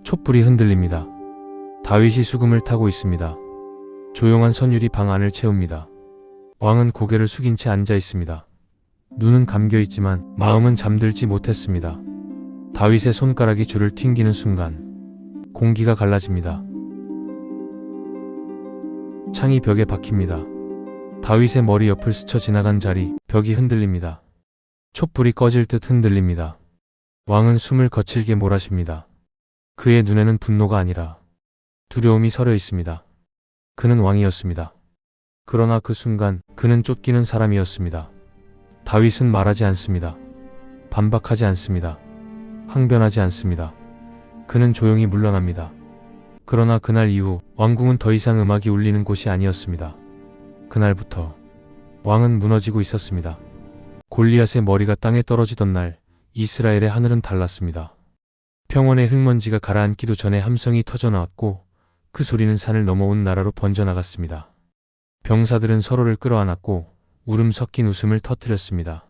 촛불이 흔들립니다. 다윗이 수금을 타고 있습니다. 조용한 선율이 방 안을 채웁니다. 왕은 고개를 숙인 채 앉아 있습니다. 눈은 감겨 있지만 마음은 잠들지 못했습니다. 다윗의 손가락이 줄을 튕기는 순간 공기가 갈라집니다. 창이 벽에 박힙니다. 다윗의 머리 옆을 스쳐 지나간 자리, 벽이 흔들립니다. 촛불이 꺼질 듯 흔들립니다. 왕은 숨을 거칠게 몰아쉽니다. 그의 눈에는 분노가 아니라 두려움이 서려 있습니다. 그는 왕이었습니다. 그러나 그 순간 그는 쫓기는 사람이었습니다. 다윗은 말하지 않습니다. 반박하지 않습니다. 항변하지 않습니다. 그는 조용히 물러납니다. 그러나 그날 이후 왕궁은 더 이상 음악이 울리는 곳이 아니었습니다. 그날부터 왕은 무너지고 있었습니다. 골리앗의 머리가 땅에 떨어지던 날 이스라엘의 하늘은 달랐습니다. 평원의 흙먼지가 가라앉기도 전에 함성이 터져나왔고 그 소리는 산을 넘어온 나라로 번져나갔습니다. 병사들은 서로를 끌어안았고 울음 섞인 웃음을 터뜨렸습니다.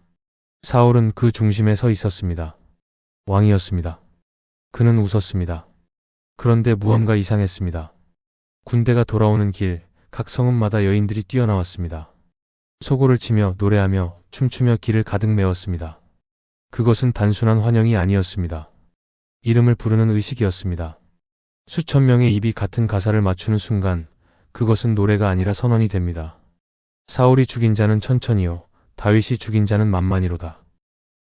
사울은 그 중심에 서 있었습니다. 왕이었습니다. 그는 웃었습니다. 그런데 무언가 이상했습니다. 군대가 돌아오는 길, 각 성읍마다 여인들이 뛰어나왔습니다. 소고를 치며 노래하며 춤추며 길을 가득 메웠습니다. 그것은 단순한 환영이 아니었습니다. 이름을 부르는 의식이었습니다. 수천 명의 입이 같은 가사를 맞추는 순간 그것은 노래가 아니라 선언이 됩니다. 사울이 죽인 자는 천천히요, 다윗이 죽인 자는 만만히로다.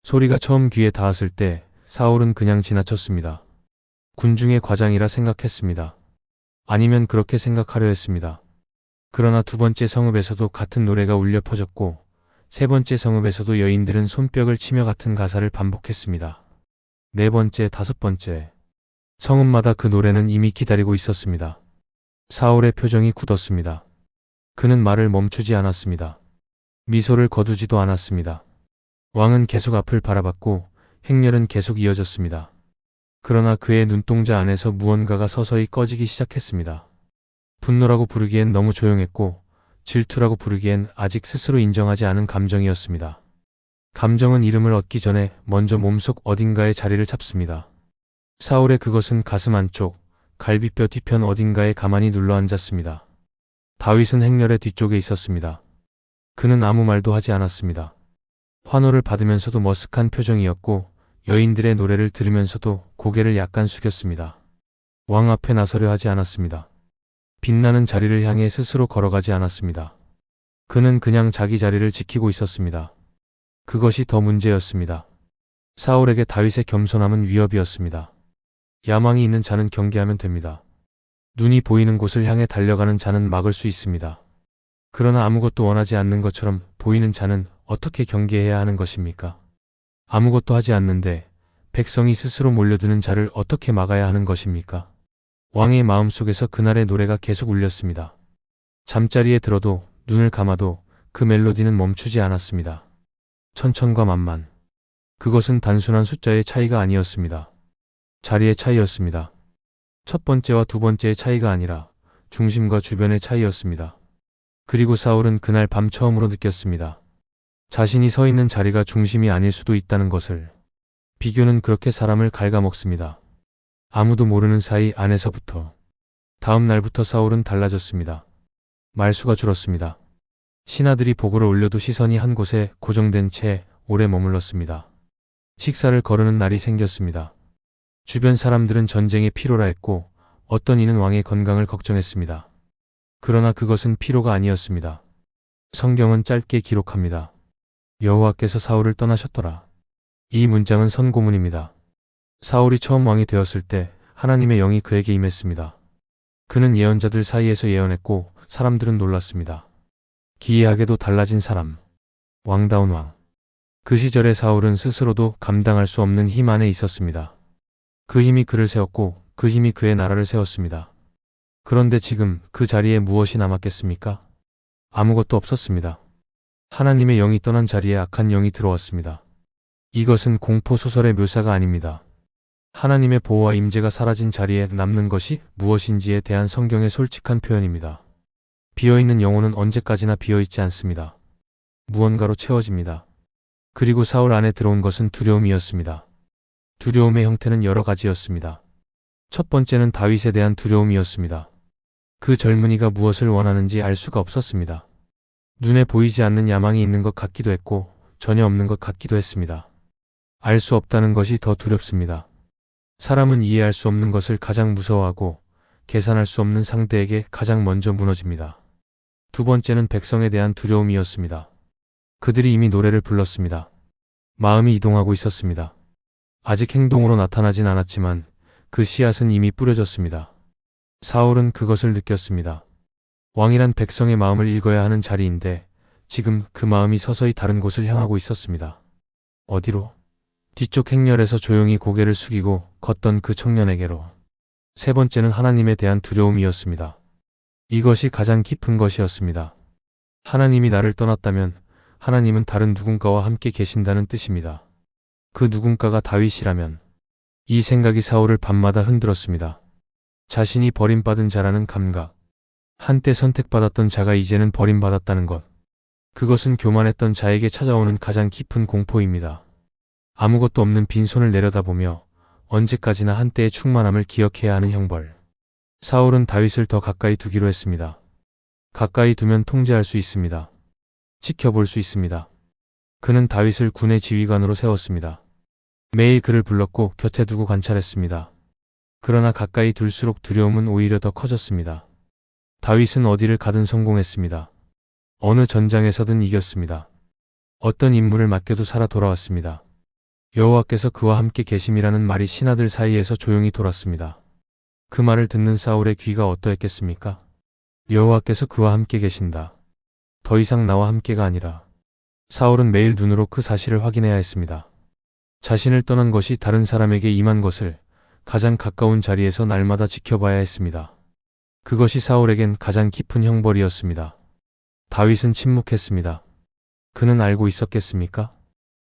소리가 처음 귀에 닿았을 때 사울은 그냥 지나쳤습니다. 군중의 과장이라 생각했습니다. 아니면 그렇게 생각하려 했습니다. 그러나 두 번째 성읍에서도 같은 노래가 울려 퍼졌고 세 번째 성읍에서도 여인들은 손뼉을 치며 같은 가사를 반복했습니다. 네 번째, 다섯 번째. 성읍마다 그 노래는 이미 기다리고 있었습니다. 사울의 표정이 굳었습니다. 그는 말을 멈추지 않았습니다. 미소를 거두지도 않았습니다. 왕은 계속 앞을 바라봤고 행렬은 계속 이어졌습니다. 그러나 그의 눈동자 안에서 무언가가 서서히 꺼지기 시작했습니다. 분노라고 부르기엔 너무 조용했고 질투라고 부르기엔 아직 스스로 인정하지 않은 감정이었습니다. 감정은 이름을 얻기 전에 먼저 몸속 어딘가에 자리를 잡습니다. 사울의 그것은 가슴 안쪽, 갈비뼈 뒤편 어딘가에 가만히 눌러앉았습니다. 다윗은 행렬의 뒤쪽에 있었습니다. 그는 아무 말도 하지 않았습니다. 환호를 받으면서도 머쓱한 표정이었고 여인들의 노래를 들으면서도 고개를 약간 숙였습니다. 왕 앞에 나서려 하지 않았습니다. 빛나는 자리를 향해 스스로 걸어가지 않았습니다. 그는 그냥 자기 자리를 지키고 있었습니다. 그것이 더 문제였습니다. 사울에게 다윗의 겸손함은 위협이었습니다. 야망이 있는 자는 경계하면 됩니다. 눈이 보이는 곳을 향해 달려가는 자는 막을 수 있습니다. 그러나 아무것도 원하지 않는 것처럼 보이는 자는 어떻게 경계해야 하는 것입니까? 아무것도 하지 않는데 백성이 스스로 몰려드는 자를 어떻게 막아야 하는 것입니까? 왕의 마음속에서 그날의 노래가 계속 울렸습니다. 잠자리에 들어도 눈을 감아도 그 멜로디는 멈추지 않았습니다. 천천과 만만. 그것은 단순한 숫자의 차이가 아니었습니다. 자리의 차이였습니다. 첫 번째와 두 번째의 차이가 아니라 중심과 주변의 차이였습니다. 그리고 사울은 그날 밤 처음으로 느꼈습니다. 자신이 서 있는 자리가 중심이 아닐 수도 있다는 것을. 비교는 그렇게 사람을 갉아먹습니다. 아무도 모르는 사이 안에서부터. 다음 날부터 사울은 달라졌습니다. 말수가 줄었습니다. 신하들이 보고를 올려도 시선이 한 곳에 고정된 채 오래 머물렀습니다. 식사를 거르는 날이 생겼습니다. 주변 사람들은 전쟁에 피로라 했고 어떤 이는 왕의 건강을 걱정했습니다. 그러나 그것은 피로가 아니었습니다. 성경은 짧게 기록합니다. 여호와께서 사울을 떠나셨더라. 이 문장은 선고문입니다. 사울이 처음 왕이 되었을 때 하나님의 영이 그에게 임했습니다. 그는 예언자들 사이에서 예언했고 사람들은 놀랐습니다. 기이하게도 달라진 사람. 왕다운 왕. 그 시절의 사울은 스스로도 감당할 수 없는 힘 안에 있었습니다. 그 힘이 그를 세웠고 그 힘이 그의 나라를 세웠습니다. 그런데 지금 그 자리에 무엇이 남았겠습니까? 아무것도 없었습니다. 하나님의 영이 떠난 자리에 악한 영이 들어왔습니다. 이것은 공포소설의 묘사가 아닙니다. 하나님의 보호와 임재가 사라진 자리에 남는 것이 무엇인지에 대한 성경의 솔직한 표현입니다. 비어있는 영혼은 언제까지나 비어있지 않습니다. 무언가로 채워집니다. 그리고 사울 안에 들어온 것은 두려움이었습니다. 두려움의 형태는 여러 가지였습니다. 첫 번째는 다윗에 대한 두려움이었습니다. 그 젊은이가 무엇을 원하는지 알 수가 없었습니다. 눈에 보이지 않는 야망이 있는 것 같기도 했고 전혀 없는 것 같기도 했습니다. 알 수 없다는 것이 더 두렵습니다. 사람은 이해할 수 없는 것을 가장 무서워하고 계산할 수 없는 상대에게 가장 먼저 무너집니다. 두 번째는 백성에 대한 두려움이었습니다. 그들이 이미 노래를 불렀습니다. 마음이 이동하고 있었습니다. 아직 행동으로 나타나진 않았지만 그 씨앗은 이미 뿌려졌습니다. 사울은 그것을 느꼈습니다. 왕이란 백성의 마음을 읽어야 하는 자리인데 지금 그 마음이 서서히 다른 곳을 향하고 있었습니다. 어디로? 뒤쪽 행렬에서 조용히 고개를 숙이고 걷던 그 청년에게로. 세 번째는 하나님에 대한 두려움이었습니다. 이것이 가장 깊은 것이었습니다. 하나님이 나를 떠났다면 하나님은 다른 누군가와 함께 계신다는 뜻입니다. 그 누군가가 다윗이라면. 이 생각이 사울을 밤마다 흔들었습니다. 자신이 버림받은 자라는 감각. 한때 선택받았던 자가 이제는 버림받았다는 것. 그것은 교만했던 자에게 찾아오는 가장 깊은 공포입니다. 아무것도 없는 빈손을 내려다보며 언제까지나 한때의 충만함을 기억해야 하는 형벌. 사울은 다윗을 더 가까이 두기로 했습니다. 가까이 두면 통제할 수 있습니다. 지켜볼 수 있습니다. 그는 다윗을 군의 지휘관으로 세웠습니다. 매일 그를 불렀고 곁에 두고 관찰했습니다. 그러나 가까이 둘수록 두려움은 오히려 더 커졌습니다. 다윗은 어디를 가든 성공했습니다. 어느 전장에서든 이겼습니다. 어떤 임무를 맡겨도 살아 돌아왔습니다. 여호와께서 그와 함께 계심이라는 말이 신하들 사이에서 조용히 돌았습니다. 그 말을 듣는 사울의 귀가 어떠했겠습니까? 여호와께서 그와 함께 계신다. 더 이상 나와 함께가 아니라. 사울은 매일 눈으로 그 사실을 확인해야 했습니다. 자신을 떠난 것이 다른 사람에게 임한 것을 가장 가까운 자리에서 날마다 지켜봐야 했습니다. 그것이 사울에겐 가장 깊은 형벌이었습니다. 다윗은 침묵했습니다. 그는 알고 있었겠습니까?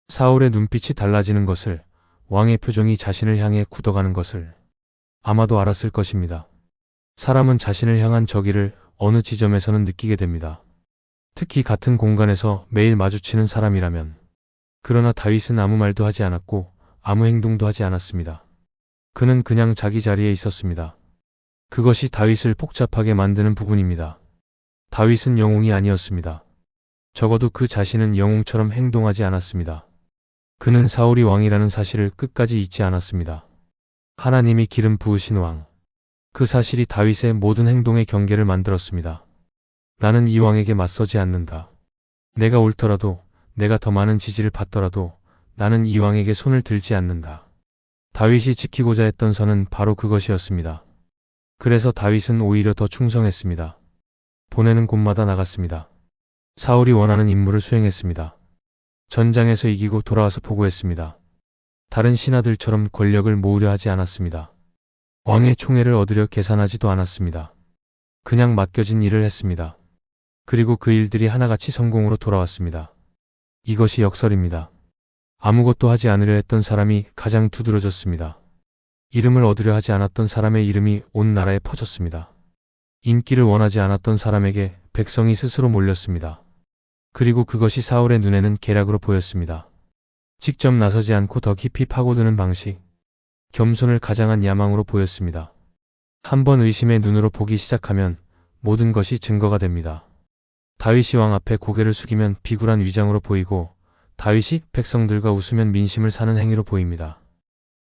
사울의 눈빛이 달라지는 것을, 왕의 표정이 자신을 향해 굳어가는 것을 아마도 알았을 것입니다. 사람은 자신을 향한 저기를 어느 지점에서는 느끼게 됩니다. 특히 같은 공간에서 매일 마주치는 사람이라면. 그러나 다윗은 아무 말도 하지 않았고 아무 행동도 하지 않았습니다. 그는 그냥 자기 자리에 있었습니다. 그것이 다윗을 복잡하게 만드는 부분입니다. 다윗은 영웅이 아니었습니다. 적어도 그 자신은 영웅처럼 행동하지 않았습니다. 그는 사울이 왕이라는 사실을 끝까지 잊지 않았습니다. 하나님이 기름 부으신 왕. 그 사실이 다윗의 모든 행동의 경계를 만들었습니다. 나는 이 왕에게 맞서지 않는다. 내가 옳더라도, 내가 더 많은 지지를 받더라도 나는 이 왕에게 손을 들지 않는다. 다윗이 지키고자 했던 선은 바로 그것이었습니다. 그래서 다윗은 오히려 더 충성했습니다. 보내는 곳마다 나갔습니다. 사울이 원하는 임무를 수행했습니다. 전장에서 이기고 돌아와서 보고했습니다. 다른 신하들처럼 권력을 모으려 하지 않았습니다. 왕의 총애를 얻으려 계산하지도 않았습니다. 그냥 맡겨진 일을 했습니다. 그리고 그 일들이 하나같이 성공으로 돌아왔습니다. 이것이 역설입니다. 아무것도 하지 않으려 했던 사람이 가장 두드러졌습니다. 이름을 얻으려 하지 않았던 사람의 이름이 온 나라에 퍼졌습니다. 인기를 원하지 않았던 사람에게 백성이 스스로 몰렸습니다. 그리고 그것이 사울의 눈에는 계략으로 보였습니다. 직접 나서지 않고 더 깊이 파고드는 방식. 겸손을 가장한 야망으로 보였습니다. 한번 의심의 눈으로 보기 시작하면 모든 것이 증거가 됩니다. 다윗이 왕 앞에 고개를 숙이면 비굴한 위장으로 보이고 다윗이 백성들과 웃으면 민심을 사는 행위로 보입니다.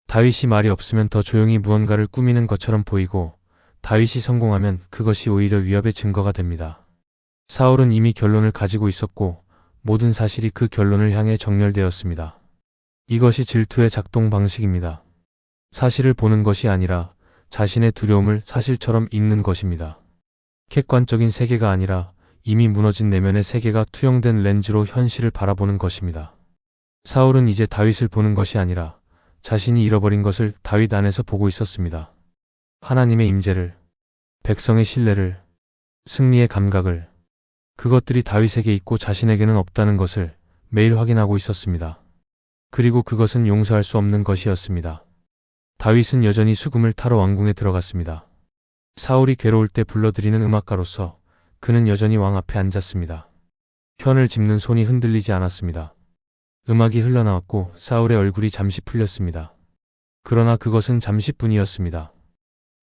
다윗이 말이 없으면 더 조용히 무언가를 꾸미는 것처럼 보이고 다윗이 성공하면 그것이 오히려 위협의 증거가 됩니다. 사울은 이미 결론을 가지고 있었고 모든 사실이 그 결론을 향해 정렬되었습니다. 이것이 질투의 작동 방식입니다. 사실을 보는 것이 아니라 자신의 두려움을 사실처럼 읽는 것입니다. 객관적인 세계가 아니라 이미 무너진 내면의 세계가 투영된 렌즈로 현실을 바라보는 것입니다. 사울은 이제 다윗을 보는 것이 아니라 자신이 잃어버린 것을 다윗 안에서 보고 있었습니다. 하나님의 임재를, 백성의 신뢰를, 승리의 감각을, 그것들이 다윗에게 있고 자신에게는 없다는 것을 매일 확인하고 있었습니다. 그리고 그것은 용서할 수 없는 것이었습니다. 다윗은 여전히 수금을 타러 왕궁에 들어갔습니다. 사울이 괴로울 때 불러들이는 음악가로서 그는 여전히 왕 앞에 앉았습니다. 현을 짚는 손이 흔들리지 않았습니다. 음악이 흘러나왔고 사울의 얼굴이 잠시 풀렸습니다. 그러나 그것은 잠시뿐이었습니다.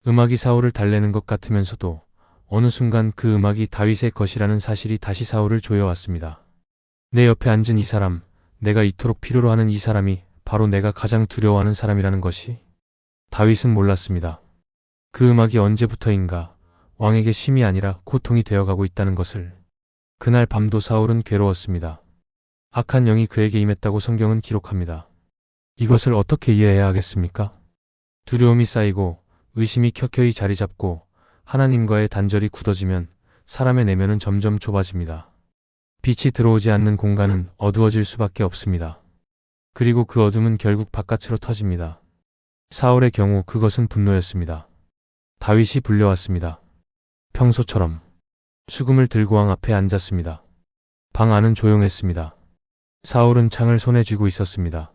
음악이 사울을 달래는 것 같으면서도 어느 순간 그 음악이 다윗의 것이라는 사실이 다시 사울을 조여왔습니다. 내 옆에 앉은 이 사람, 내가 이토록 필요로 하는 이 사람이 바로 내가 가장 두려워하는 사람이라는 것이. 다윗은 몰랐습니다. 그 음악이 언제부터인가 왕에게 쉼이 아니라 고통이 되어가고 있다는 것을. 그날 밤도 사울은 괴로웠습니다. 악한 영이 그에게 임했다고 성경은 기록합니다. 이것을 어떻게 이해해야 하겠습니까? 두려움이 쌓이고 의심이 켜켜이 자리 잡고 하나님과의 단절이 굳어지면 사람의 내면은 점점 좁아집니다. 빛이 들어오지 않는 공간은 어두워질 수밖에 없습니다. 그리고 그 어둠은 결국 바깥으로 터집니다. 사울의 경우 그것은 분노였습니다. 다윗이 불려왔습니다. 평소처럼 수금을 들고 왕 앞에 앉았습니다. 방 안은 조용했습니다. 사울은 창을 손에 쥐고 있었습니다.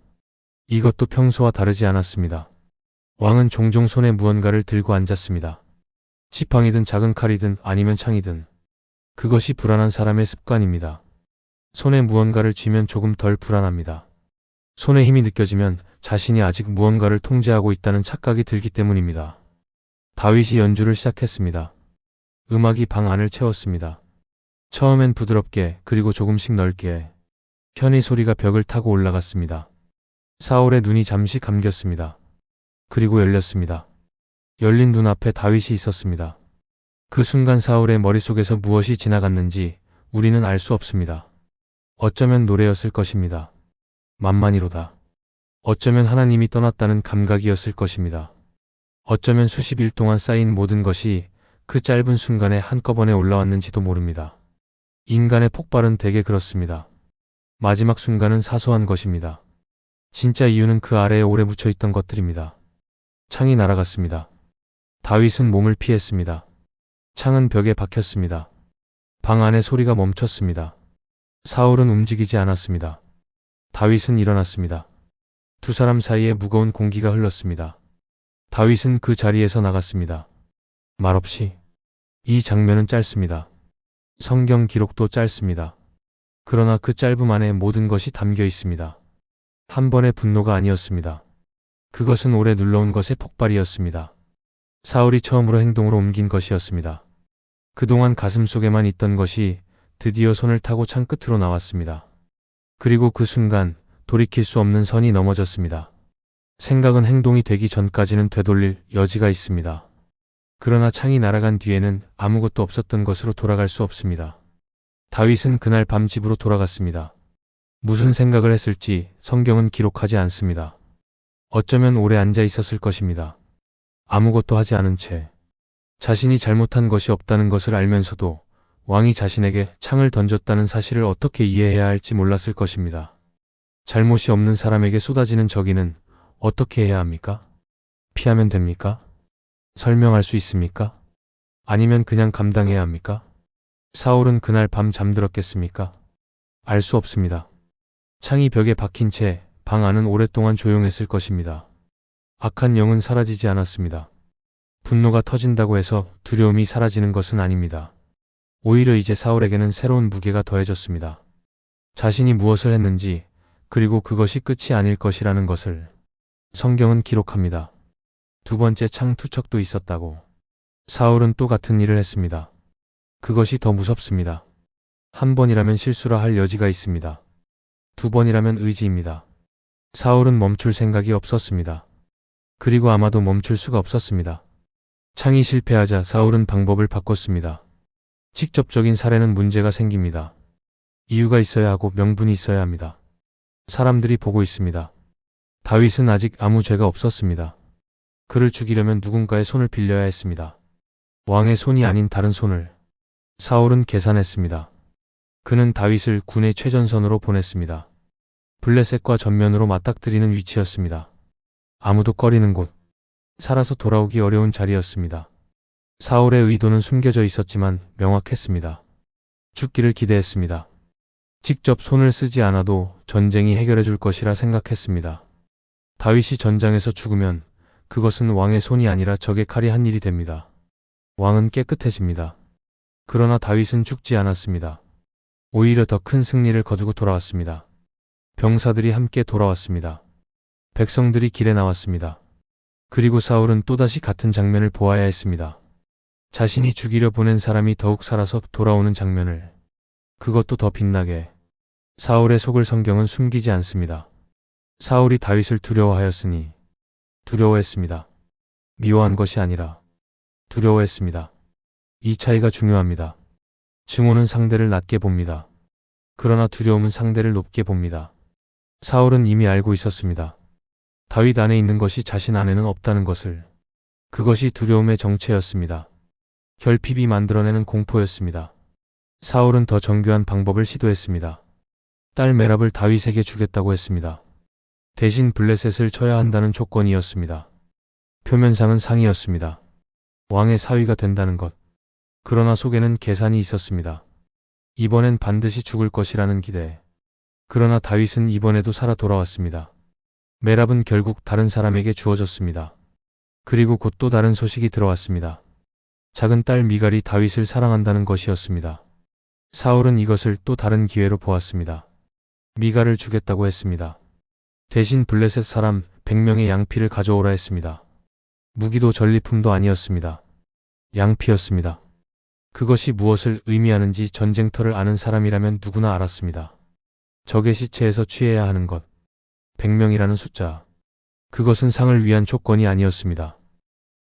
이것도 평소와 다르지 않았습니다. 왕은 종종 손에 무언가를 들고 앉았습니다. 지팡이든 작은 칼이든 아니면 창이든. 그것이 불안한 사람의 습관입니다. 손에 무언가를 쥐면 조금 덜 불안합니다. 손에 힘이 느껴지면 자신이 아직 무언가를 통제하고 있다는 착각이 들기 때문입니다. 다윗이 연주를 시작했습니다. 음악이 방 안을 채웠습니다. 처음엔 부드럽게 그리고 조금씩 넓게 편히 소리가 벽을 타고 올라갔습니다. 사울의 눈이 잠시 감겼습니다. 그리고 열렸습니다. 열린 눈 앞에 다윗이 있었습니다. 그 순간 사울의 머릿속에서 무엇이 지나갔는지 우리는 알 수 없습니다. 어쩌면 노래였을 것입니다. 만만이로다. 어쩌면 하나님이 떠났다는 감각이었을 것입니다. 어쩌면 수십 일 동안 쌓인 모든 것이 그 짧은 순간에 한꺼번에 올라왔는지도 모릅니다. 인간의 폭발은 대개 그렇습니다. 마지막 순간은 사소한 것입니다. 진짜 이유는 그 아래에 오래 묻혀있던 것들입니다. 창이 날아갔습니다. 다윗은 몸을 피했습니다. 창은 벽에 박혔습니다. 방 안의 소리가 멈췄습니다. 사울은 움직이지 않았습니다. 다윗은 일어났습니다. 두 사람 사이에 무거운 공기가 흘렀습니다. 다윗은 그 자리에서 나갔습니다. 말없이. 이 장면은 짧습니다. 성경 기록도 짧습니다. 그러나 그 짧음 안에 모든 것이 담겨 있습니다. 한 번의 분노가 아니었습니다. 그것은 오래 눌러온 것의 폭발이었습니다. 사울이 처음으로 행동으로 옮긴 것이었습니다. 그동안 가슴 속에만 있던 것이 드디어 손을 타고 창 끝으로 나왔습니다. 그리고 그 순간 돌이킬 수 없는 선이 넘어졌습니다. 생각은 행동이 되기 전까지는 되돌릴 여지가 있습니다. 그러나 창이 날아간 뒤에는 아무것도 없었던 것으로 돌아갈 수 없습니다. 다윗은 그날 밤 집으로 돌아갔습니다. 무슨 생각을 했을지 성경은 기록하지 않습니다. 어쩌면 오래 앉아 있었을 것입니다. 아무것도 하지 않은 채. 자신이 잘못한 것이 없다는 것을 알면서도 왕이 자신에게 창을 던졌다는 사실을 어떻게 이해해야 할지 몰랐을 것입니다. 잘못이 없는 사람에게 쏟아지는 적의는 어떻게 해야 합니까? 피하면 됩니까? 설명할 수 있습니까? 아니면 그냥 감당해야 합니까? 사울은 그날 밤 잠들었겠습니까? 알 수 없습니다. 창이 벽에 박힌 채 방 안은 오랫동안 조용했을 것입니다. 악한 영은 사라지지 않았습니다. 분노가 터진다고 해서 두려움이 사라지는 것은 아닙니다. 오히려 이제 사울에게는 새로운 무게가 더해졌습니다. 자신이 무엇을 했는지, 그리고 그것이 끝이 아닐 것이라는 것을 성경은 기록합니다. 두 번째 창 투척도 있었다고. 사울은 또 같은 일을 했습니다. 그것이 더 무섭습니다. 한 번이라면 실수라 할 여지가 있습니다. 두 번이라면 의지입니다. 사울은 멈출 생각이 없었습니다. 그리고 아마도 멈출 수가 없었습니다. 창이 실패하자 사울은 방법을 바꿨습니다. 직접적인 살해는 문제가 생깁니다. 이유가 있어야 하고 명분이 있어야 합니다. 사람들이 보고 있습니다. 다윗은 아직 아무 죄가 없었습니다. 그를 죽이려면 누군가의 손을 빌려야 했습니다. 왕의 손이 아닌 다른 손을. 사울은 계산했습니다. 그는 다윗을 군의 최전선으로 보냈습니다. 블레셋과 전면으로 맞닥뜨리는 위치였습니다. 아무도 꺼리는 곳. 살아서 돌아오기 어려운 자리였습니다. 사울의 의도는 숨겨져 있었지만 명확했습니다. 죽기를 기대했습니다. 직접 손을 쓰지 않아도 전쟁이 해결해 줄 것이라 생각했습니다. 다윗이 전장에서 죽으면 그것은 왕의 손이 아니라 적의 칼이 한 일이 됩니다. 왕은 깨끗해집니다. 그러나 다윗은 죽지 않았습니다. 오히려 더 큰 승리를 거두고 돌아왔습니다. 병사들이 함께 돌아왔습니다. 백성들이 길에 나왔습니다. 그리고 사울은 또다시 같은 장면을 보아야 했습니다. 자신이 죽이려 보낸 사람이 더욱 살아서 돌아오는 장면을. 그것도 더 빛나게. 사울의 속을 성경은 숨기지 않습니다. 사울이 다윗을 두려워하였으니 두려워했습니다. 미워한 것이 아니라 두려워했습니다. 이 차이가 중요합니다. 증오는 상대를 낮게 봅니다. 그러나 두려움은 상대를 높게 봅니다. 사울은 이미 알고 있었습니다. 다윗 안에 있는 것이 자신 안에는 없다는 것을. 그것이 두려움의 정체였습니다. 결핍이 만들어내는 공포였습니다. 사울은 더 정교한 방법을 시도했습니다. 딸 메랍을 다윗에게 주겠다고 했습니다. 대신 블레셋을 쳐야 한다는 조건이었습니다. 표면상은 상이었습니다. 왕의 사위가 된다는 것. 그러나 속에는 계산이 있었습니다. 이번엔 반드시 죽을 것이라는 기대. 그러나 다윗은 이번에도 살아 돌아왔습니다. 메랍은 결국 다른 사람에게 주어졌습니다. 그리고 곧 또 다른 소식이 들어왔습니다. 작은 딸 미갈이 다윗을 사랑한다는 것이었습니다. 사울은 이것을 또 다른 기회로 보았습니다. 미갈을 주겠다고 했습니다. 대신 블레셋 사람 100명의 양피를 가져오라 했습니다. 무기도 전리품도 아니었습니다. 양피였습니다. 그것이 무엇을 의미하는지 전쟁터를 아는 사람이라면 누구나 알았습니다. 적의 시체에서 취해야 하는 것. 100명이라는 숫자. 그것은 상을 위한 조건이 아니었습니다.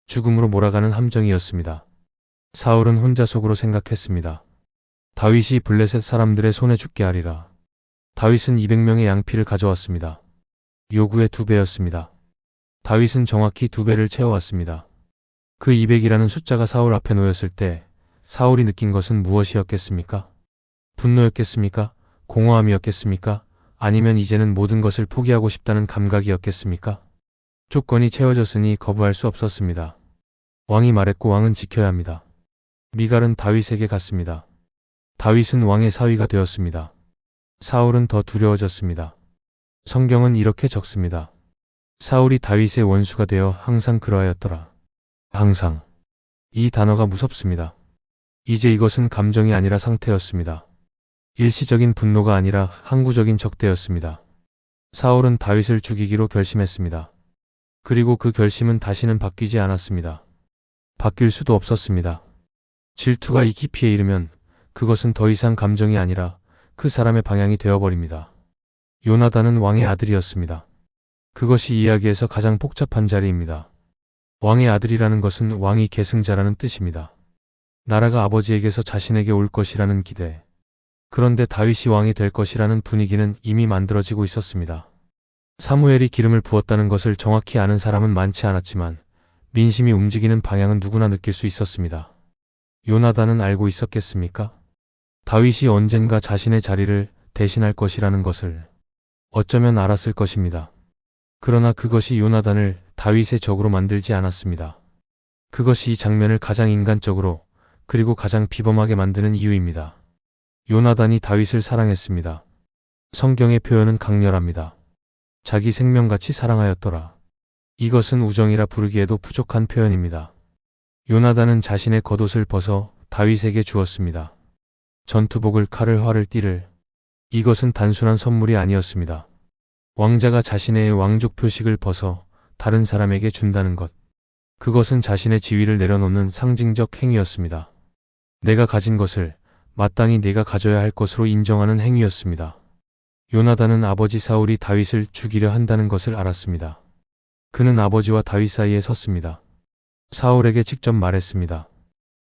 죽음으로 몰아가는 함정이었습니다. 사울은 혼자 속으로 생각했습니다. 다윗이 블레셋 사람들의 손에 죽게 하리라. 다윗은 200명의 양피를 가져왔습니다. 요구의 2배였습니다. 다윗은 정확히 2배를 채워왔습니다. 그 200이라는 숫자가 사울 앞에 놓였을 때 사울이 느낀 것은 무엇이었겠습니까? 분노였겠습니까? 공허함이었겠습니까? 아니면 이제는 모든 것을 포기하고 싶다는 감각이었겠습니까? 조건이 채워졌으니 거부할 수 없었습니다. 왕이 말했고 왕은 지켜야 합니다. 미갈은 다윗에게 갔습니다. 다윗은 왕의 사위가 되었습니다. 사울은 더 두려워졌습니다. 성경은 이렇게 적습니다. 사울이 다윗의 원수가 되어 항상 그러하였더라. 항상. 이 단어가 무섭습니다. 이제 이것은 감정이 아니라 상태였습니다. 일시적인 분노가 아니라 항구적인 적대였습니다. 사울은 다윗을 죽이기로 결심했습니다. 그리고 그 결심은 다시는 바뀌지 않았습니다. 바뀔 수도 없었습니다. 질투가 이 깊이에 이르면 그것은 더 이상 감정이 아니라 그 사람의 방향이 되어버립니다. 요나단은 왕의 아들이었습니다. 그것이 이야기에서 가장 복잡한 자리입니다. 왕의 아들이라는 것은 왕이 계승자라는 뜻입니다. 나라가 아버지에게서 자신에게 올 것이라는 기대. 그런데 다윗이 왕이 될 것이라는 분위기는 이미 만들어지고 있었습니다. 사무엘이 기름을 부었다는 것을 정확히 아는 사람은 많지 않았지만 민심이 움직이는 방향은 누구나 느낄 수 있었습니다. 요나단은 알고 있었겠습니까? 다윗이 언젠가 자신의 자리를 대신할 것이라는 것을. 어쩌면 알았을 것입니다. 그러나 그것이 요나단을 다윗의 적으로 만들지 않았습니다. 그것이 이 장면을 가장 인간적으로 그리고 가장 비범하게 만드는 이유입니다. 요나단이 다윗을 사랑했습니다. 성경의 표현은 강렬합니다. 자기 생명같이 사랑하였더라. 이것은 우정이라 부르기에도 부족한 표현입니다. 요나단은 자신의 겉옷을 벗어 다윗에게 주었습니다. 전투복을, 칼을, 활을, 띠를. 이것은 단순한 선물이 아니었습니다. 왕자가 자신의 왕족 표식을 벗어 다른 사람에게 준다는 것. 그것은 자신의 지위를 내려놓는 상징적 행위였습니다. 내가 가진 것을 마땅히 내가 가져야 할 것으로 인정하는 행위였습니다. 요나단은 아버지 사울이 다윗을 죽이려 한다는 것을 알았습니다. 그는 아버지와 다윗 사이에 섰습니다. 사울에게 직접 말했습니다.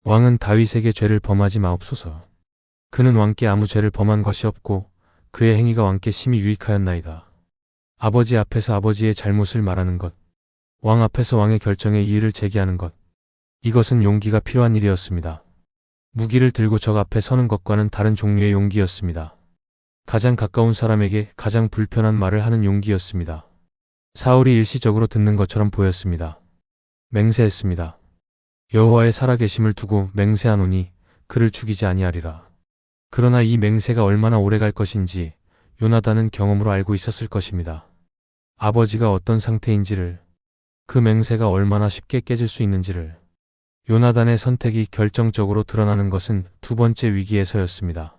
왕은 다윗에게 죄를 범하지 마옵소서. 그는 왕께 아무 죄를 범한 것이 없고 그의 행위가 왕께 심히 유익하였나이다. 아버지 앞에서 아버지의 잘못을 말하는 것, 왕 앞에서 왕의 결정에 이의를 제기하는 것, 이것은 용기가 필요한 일이었습니다. 무기를 들고 적 앞에 서는 것과는 다른 종류의 용기였습니다. 가장 가까운 사람에게 가장 불편한 말을 하는 용기였습니다. 사울이 일시적으로 듣는 것처럼 보였습니다. 맹세했습니다. 여호와의 살아계심을 두고 맹세하노니 그를 죽이지 아니하리라. 그러나 이 맹세가 얼마나 오래 갈 것인지 요나단은 경험으로 알고 있었을 것입니다. 아버지가 어떤 상태인지를, 그 맹세가 얼마나 쉽게 깨질 수 있는지를. 요나단의 선택이 결정적으로 드러나는 것은 두 번째 위기에서였습니다.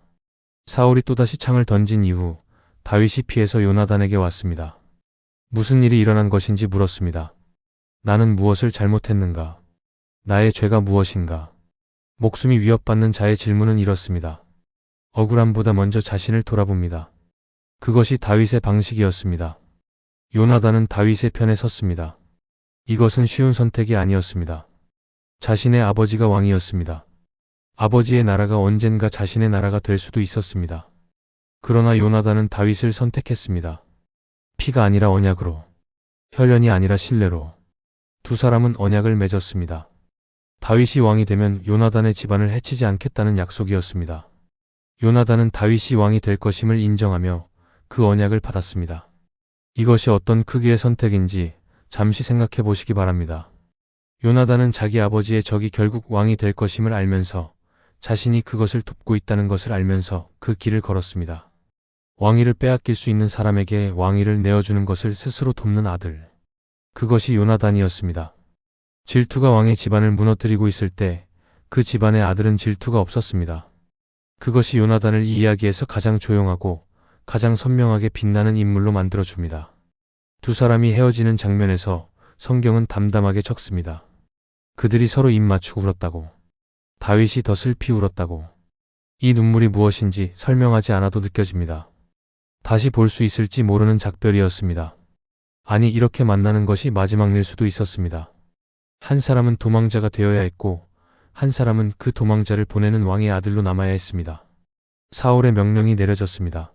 사울이 또다시 창을 던진 이후 다윗이 피해서 요나단에게 왔습니다. 무슨 일이 일어난 것인지 물었습니다. 나는 무엇을 잘못했는가? 나의 죄가 무엇인가? 목숨이 위협받는 자의 질문은 이렇습니다. 억울함보다 먼저 자신을 돌아봅니다. 그것이 다윗의 방식이었습니다. 요나단은 다윗의 편에 섰습니다. 이것은 쉬운 선택이 아니었습니다. 자신의 아버지가 왕이었습니다. 아버지의 나라가 언젠가 자신의 나라가 될 수도 있었습니다. 그러나 요나단은 다윗을 선택했습니다. 피가 아니라 언약으로, 혈연이 아니라 신뢰로. 두 사람은 언약을 맺었습니다. 다윗이 왕이 되면 요나단의 집안을 해치지 않겠다는 약속이었습니다. 요나단은 다윗이 왕이 될 것임을 인정하며 그 언약을 받았습니다. 이것이 어떤 크기의 선택인지 잠시 생각해 보시기 바랍니다. 요나단은 자기 아버지의 적이 결국 왕이 될 것임을 알면서 자신이 그것을 돕고 있다는 것을 알면서 그 길을 걸었습니다. 왕위를 빼앗길 수 있는 사람에게 왕위를 내어주는 것을 스스로 돕는 아들. 그것이 요나단이었습니다. 질투가 왕의 집안을 무너뜨리고 있을 때 그 집안의 아들은 질투가 없었습니다. 그것이 요나단을 이 이야기에서 가장 조용하고 가장 선명하게 빛나는 인물로 만들어줍니다. 두 사람이 헤어지는 장면에서 성경은 담담하게 적습니다. 그들이 서로 입 맞추고 울었다고. 다윗이 더 슬피 울었다고. 이 눈물이 무엇인지 설명하지 않아도 느껴집니다. 다시 볼 수 있을지 모르는 작별이었습니다. 아니, 이렇게 만나는 것이 마지막 일 수도 있었습니다. 한 사람은 도망자가 되어야 했고 한 사람은 그 도망자를 보내는 왕의 아들로 남아야 했습니다. 사울의 명령이 내려졌습니다.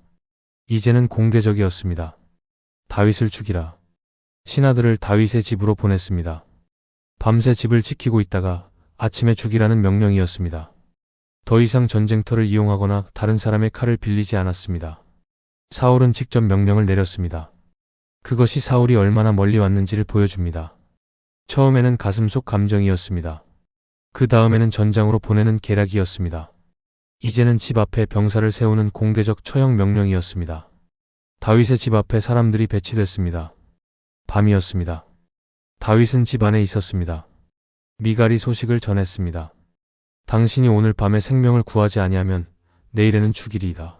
이제는 공개적이었습니다. 다윗을 죽이라. 신하들을 다윗의 집으로 보냈습니다. 밤새 집을 지키고 있다가 아침에 죽이라는 명령이었습니다. 더 이상 전쟁터를 이용하거나 다른 사람의 칼을 빌리지 않았습니다. 사울은 직접 명령을 내렸습니다. 그것이 사울이 얼마나 멀리 왔는지를 보여줍니다. 처음에는 가슴속 감정이었습니다. 그 다음에는 전장으로 보내는 계략이었습니다. 이제는 집 앞에 병사를 세우는 공개적 처형 명령이었습니다. 다윗의 집 앞에 사람들이 배치됐습니다. 밤이었습니다. 다윗은 집 안에 있었습니다. 미갈이 소식을 전했습니다. 당신이 오늘 밤에 생명을 구하지 아니하면 내일에는 죽이리이다.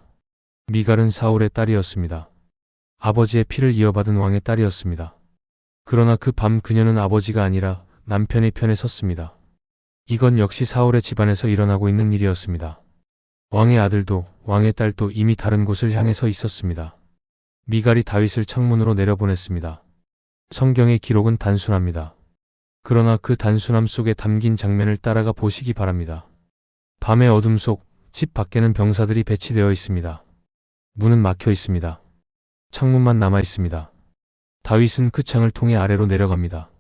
미갈은 사울의 딸이었습니다. 아버지의 피를 이어받은 왕의 딸이었습니다. 그러나 그 밤 그녀는 아버지가 아니라 남편의 편에 섰습니다. 이건 역시 사울의 집안에서 일어나고 있는 일이었습니다. 왕의 아들도 왕의 딸도 이미 다른 곳을 향해 서 있었습니다. 미갈이 다윗을 창문으로 내려보냈습니다. 성경의 기록은 단순합니다. 그러나 그 단순함 속에 담긴 장면을 따라가 보시기 바랍니다. 밤의 어둠 속 집 밖에는 병사들이 배치되어 있습니다. 문은 막혀 있습니다. 창문만 남아 있습니다. 다윗은 그 창을 통해 아래로 내려갑니다.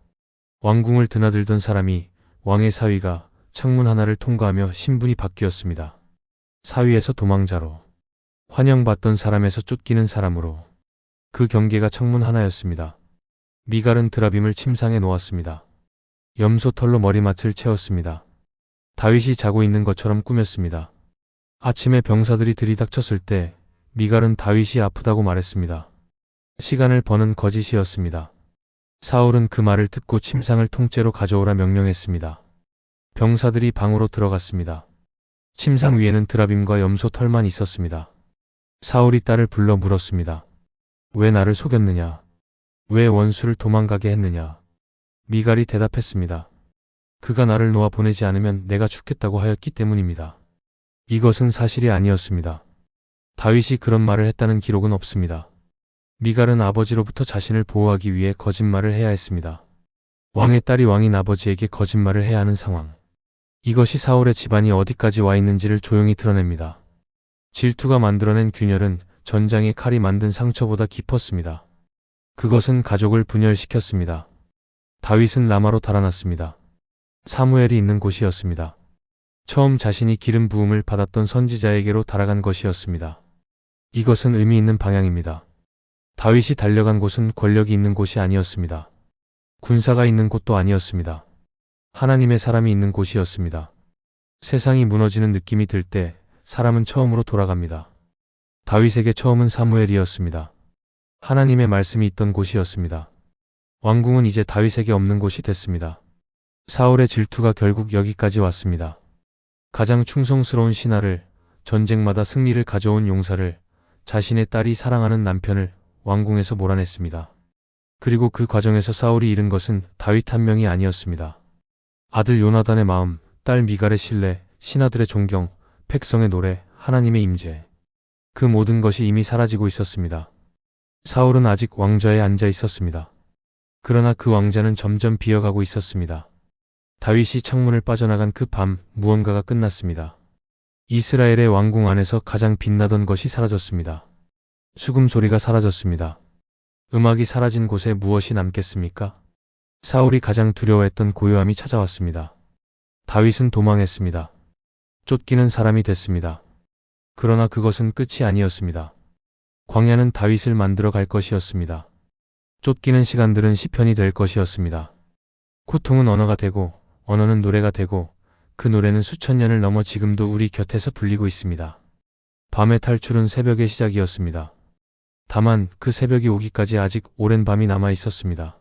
왕궁을 드나들던 사람이 왕의 사위가 창문 하나를 통과하며 신분이 바뀌었습니다. 사위에서 도망자로, 환영받던 사람에서 쫓기는 사람으로. 그 경계가 창문 하나였습니다. 미갈은 드라빔을 침상에 놓았습니다. 염소털로 머리맡을 채웠습니다. 다윗이 자고 있는 것처럼 꾸몄습니다. 아침에 병사들이 들이닥쳤을 때 미갈은 다윗이 아프다고 말했습니다. 시간을 버는 거짓이었습니다. 사울은 그 말을 듣고 침상을 통째로 가져오라 명령했습니다. 병사들이 방으로 들어갔습니다. 침상 위에는 드라빔과 염소 털만 있었습니다. 사울이 딸을 불러 물었습니다. 왜 나를 속였느냐? 왜 원수를 도망가게 했느냐? 미갈이 대답했습니다. 그가 나를 놓아 보내지 않으면 내가 죽겠다고 하였기 때문입니다. 이것은 사실이 아니었습니다. 다윗이 그런 말을 했다는 기록은 없습니다. 미갈은 아버지로부터 자신을 보호하기 위해 거짓말을 해야 했습니다. 왕의 딸이 왕인 아버지에게 거짓말을 해야 하는 상황. 이것이 사울의 집안이 어디까지 와 있는지를 조용히 드러냅니다. 질투가 만들어낸 균열은 전장의 칼이 만든 상처보다 깊었습니다. 그것은 가족을 분열시켰습니다. 다윗은 라마로 달아났습니다. 사무엘이 있는 곳이었습니다. 처음 자신이 기름 부음을 받았던 선지자에게로 달아간 것이었습니다. 이것은 의미 있는 방향입니다. 다윗이 달려간 곳은 권력이 있는 곳이 아니었습니다. 군사가 있는 곳도 아니었습니다. 하나님의 사람이 있는 곳이었습니다. 세상이 무너지는 느낌이 들 때 사람은 처음으로 돌아갑니다. 다윗에게 처음은 사무엘이었습니다. 하나님의 말씀이 있던 곳이었습니다. 왕궁은 이제 다윗에게 없는 곳이 됐습니다. 사울의 질투가 결국 여기까지 왔습니다. 가장 충성스러운 신하를, 전쟁마다 승리를 가져온 용사를, 자신의 딸이 사랑하는 남편을 왕궁에서 몰아냈습니다. 그리고 그 과정에서 사울이 잃은 것은 다윗 한 명이 아니었습니다. 아들 요나단의 마음, 딸 미갈의 신뢰, 신하들의 존경, 백성의 노래, 하나님의 임재. 그 모든 것이 이미 사라지고 있었습니다. 사울은 아직 왕좌에 앉아 있었습니다. 그러나 그 왕좌는 점점 비어가고 있었습니다. 다윗이 창문을 빠져나간 그 밤, 무언가가 끝났습니다. 이스라엘의 왕궁 안에서 가장 빛나던 것이 사라졌습니다. 수금 소리가 사라졌습니다. 음악이 사라진 곳에 무엇이 남겠습니까? 사울이 가장 두려워했던 고요함이 찾아왔습니다. 다윗은 도망했습니다. 쫓기는 사람이 됐습니다. 그러나 그것은 끝이 아니었습니다. 광야는 다윗을 만들어 갈 것이었습니다. 쫓기는 시간들은 시편이 될 것이었습니다. 고통은 언어가 되고, 언어는 노래가 되고, 그 노래는 수천 년을 넘어 지금도 우리 곁에서 불리고 있습니다. 밤의 탈출은 새벽의 시작이었습니다. 다만 그 새벽이 오기까지 아직 오랜 밤이 남아 있었습니다.